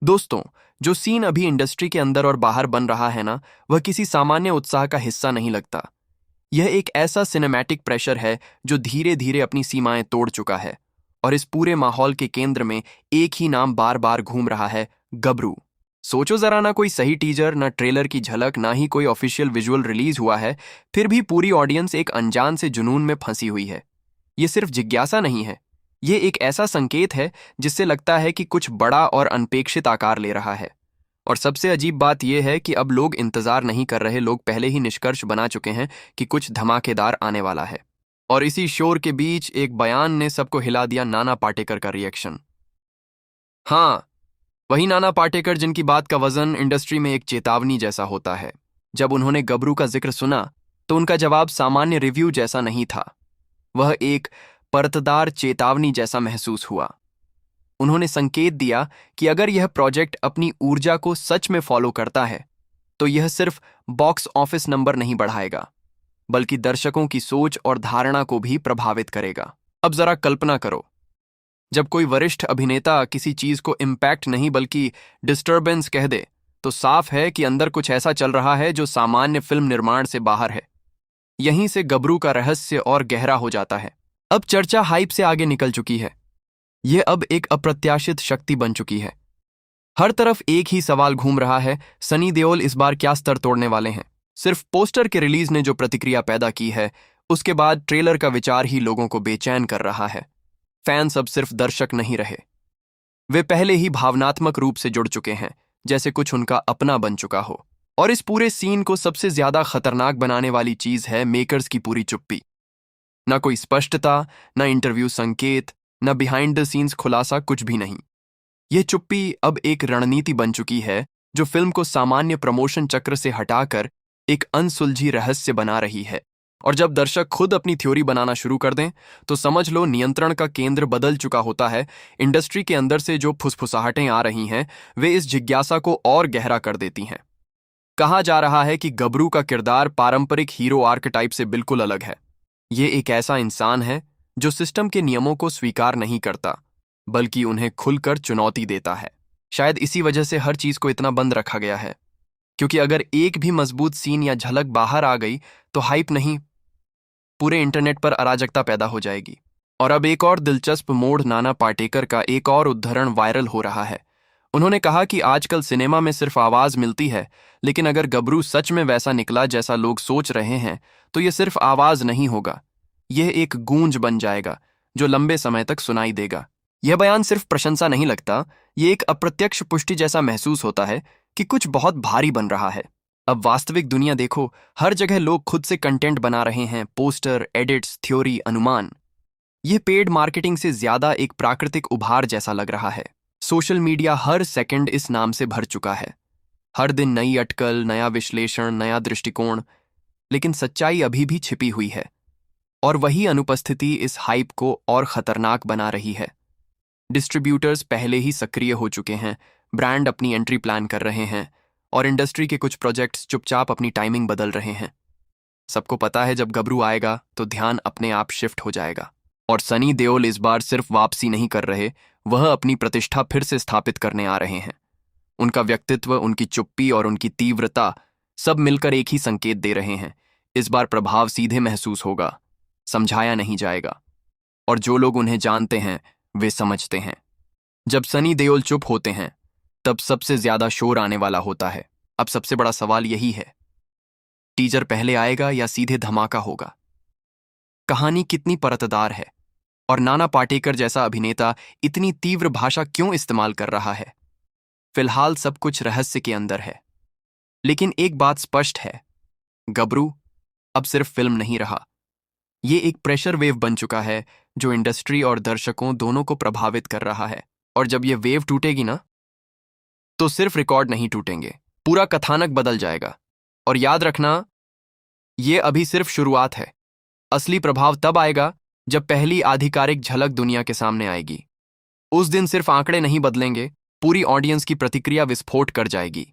दोस्तों, जो सीन अभी इंडस्ट्री के अंदर और बाहर बन रहा है ना, वह किसी सामान्य उत्साह का हिस्सा नहीं लगता। यह एक ऐसा सिनेमैटिक प्रेशर है जो धीरे धीरे अपनी सीमाएं तोड़ चुका है। और इस पूरे माहौल के केंद्र में एक ही नाम बार बार घूम रहा है, गबरू। सोचो जरा, ना कोई सही टीजर, ना ट्रेलर की झलक, ना ही कोई ऑफिशियल विजुअल रिलीज हुआ है, फिर भी पूरी ऑडियंस एक अनजान से जुनून में फंसी हुई है। ये सिर्फ जिज्ञासा नहीं है, ये एक ऐसा संकेत है जिससे लगता है कि कुछ बड़ा और अनपेक्षित आकार ले रहा है। और सबसे अजीब बात यह है कि अब लोग इंतजार नहीं कर रहे, लोग पहले ही निष्कर्ष बना चुके हैं कि कुछ धमाकेदार आने वाला है। और इसी शोर के बीच एक बयान ने सबको हिला दिया, नाना पाटेकर का रिएक्शन। हाँ, वही नाना पाटेकर जिनकी बात का वजन इंडस्ट्री में एक चेतावनी जैसा होता है। जब उन्होंने गबरू का जिक्र सुना तो उनका जवाब सामान्य रिव्यू जैसा नहीं था, वह एक परतदार चेतावनी जैसा महसूस हुआ। उन्होंने संकेत दिया कि अगर यह प्रोजेक्ट अपनी ऊर्जा को सच में फॉलो करता है तो यह सिर्फ बॉक्स ऑफिस नंबर नहीं बढ़ाएगा, बल्कि दर्शकों की सोच और धारणा को भी प्रभावित करेगा। अब जरा कल्पना करो, जब कोई वरिष्ठ अभिनेता किसी चीज को इम्पैक्ट नहीं बल्कि डिस्टर्बेंस कह दे, तो साफ है कि अंदर कुछ ऐसा चल रहा है जो सामान्य फिल्म निर्माण से बाहर है। यहीं से गबरू का रहस्य और गहरा हो जाता है। अब चर्चा हाइप से आगे निकल चुकी है। यह अब एक अप्रत्याशित शक्ति बन चुकी है। हर तरफ एक ही सवाल घूम रहा है, सनी देओल इस बार क्या स्तर तोड़ने वाले हैं। सिर्फ पोस्टर के रिलीज ने जो प्रतिक्रिया पैदा की है, उसके बाद ट्रेलर का विचार ही लोगों को बेचैन कर रहा है। फैंस अब सिर्फ दर्शक नहीं रहे, वे पहले ही भावनात्मक रूप से जुड़ चुके हैं, जैसे कुछ उनका अपना बन चुका हो। और इस पूरे सीन को सबसे ज्यादा खतरनाक बनाने वाली चीज है मेकर्स की पूरी चुप्पी। न कोई स्पष्टता, न इंटरव्यू संकेत, न बिहाइंड द सीन्स खुलासा, कुछ भी नहीं। यह चुप्पी अब एक रणनीति बन चुकी है जो फिल्म को सामान्य प्रमोशन चक्र से हटाकर एक अनसुलझी रहस्य बना रही है। और जब दर्शक खुद अपनी थ्योरी बनाना शुरू कर दें तो समझ लो नियंत्रण का केंद्र बदल चुका होता है। इंडस्ट्री के अंदर से जो फुसफुसाहटें आ रही हैं, वे इस जिज्ञासा को और गहरा कर देती हैं। कहा जा रहा है कि गबरू का किरदार पारंपरिक हीरो आर्केटाइप से बिल्कुल अलग है। ये एक ऐसा इंसान है जो सिस्टम के नियमों को स्वीकार नहीं करता, बल्कि उन्हें खुलकर चुनौती देता है। शायद इसी वजह से हर चीज को इतना बंद रखा गया है, क्योंकि अगर एक भी मजबूत सीन या झलक बाहर आ गई तो हाइप नहीं, पूरे इंटरनेट पर अराजकता पैदा हो जाएगी। और अब एक और दिलचस्प मोड़, नाना पाटेकर का एक और उद्धरण वायरल हो रहा है। उन्होंने कहा कि आजकल सिनेमा में सिर्फ आवाज मिलती है, लेकिन अगर गबरू सच में वैसा निकला जैसा लोग सोच रहे हैं, तो यह सिर्फ आवाज नहीं होगा, यह एक गूंज बन जाएगा जो लंबे समय तक सुनाई देगा। यह बयान सिर्फ प्रशंसा नहीं लगता, यह एक अप्रत्यक्ष पुष्टि जैसा महसूस होता है कि कुछ बहुत भारी बन रहा है। अब वास्तविक दुनिया देखो, हर जगह लोग खुद से कंटेंट बना रहे हैं, पोस्टर, एडिट्स, थ्योरी, अनुमान। यह पेड मार्केटिंग से ज्यादा एक प्राकृतिक उभार जैसा लग रहा है। सोशल मीडिया हर सेकंड इस नाम से भर चुका है। हर दिन नई अटकल, नया विश्लेषण, नया दृष्टिकोण, लेकिन सच्चाई अभी भी छिपी हुई है। और वही अनुपस्थिति इस हाइप को और खतरनाक बना रही है। डिस्ट्रीब्यूटर्स पहले ही सक्रिय हो चुके हैं, ब्रांड अपनी एंट्री प्लान कर रहे हैं, और इंडस्ट्री के कुछ प्रोजेक्ट्स चुपचाप अपनी टाइमिंग बदल रहे हैं। सबको पता है जब गबरू आएगा तो ध्यान अपने आप शिफ्ट हो जाएगा। और सनी देओल इस बार सिर्फ वापसी नहीं कर रहे, वह अपनी प्रतिष्ठा फिर से स्थापित करने आ रहे हैं। उनका व्यक्तित्व, उनकी चुप्पी और उनकी तीव्रता सब मिलकर एक ही संकेत दे रहे हैं। इस बार प्रभाव सीधे महसूस होगा, समझाया नहीं जाएगा। और जो लोग उन्हें जानते हैं वे समझते हैं। जब सनी देओल चुप होते हैं तब सबसे ज्यादा शोर आने वाला होता है। अब सबसे बड़ा सवाल यही है, टीजर पहले आएगा या सीधे धमाका होगा? कहानी कितनी परतदार है, और नाना पाटेकर जैसा अभिनेता इतनी तीव्र भाषा क्यों इस्तेमाल कर रहा है? फिलहाल सब कुछ रहस्य के अंदर है, लेकिन एक बात स्पष्ट है, गबरू अब सिर्फ फिल्म नहीं रहा, ये एक प्रेशर वेव बन चुका है जो इंडस्ट्री और दर्शकों दोनों को प्रभावित कर रहा है। और जब यह वेव टूटेगी ना, तो सिर्फ रिकॉर्ड नहीं टूटेंगे, पूरा कथानक बदल जाएगा। और याद रखना, यह अभी सिर्फ शुरुआत है। असली प्रभाव तब आएगा जब पहली आधिकारिक झलक दुनिया के सामने आएगी। उस दिन सिर्फ आंकड़े नहीं बदलेंगे, पूरी ऑडियंस की प्रतिक्रिया विस्फोट कर जाएगी।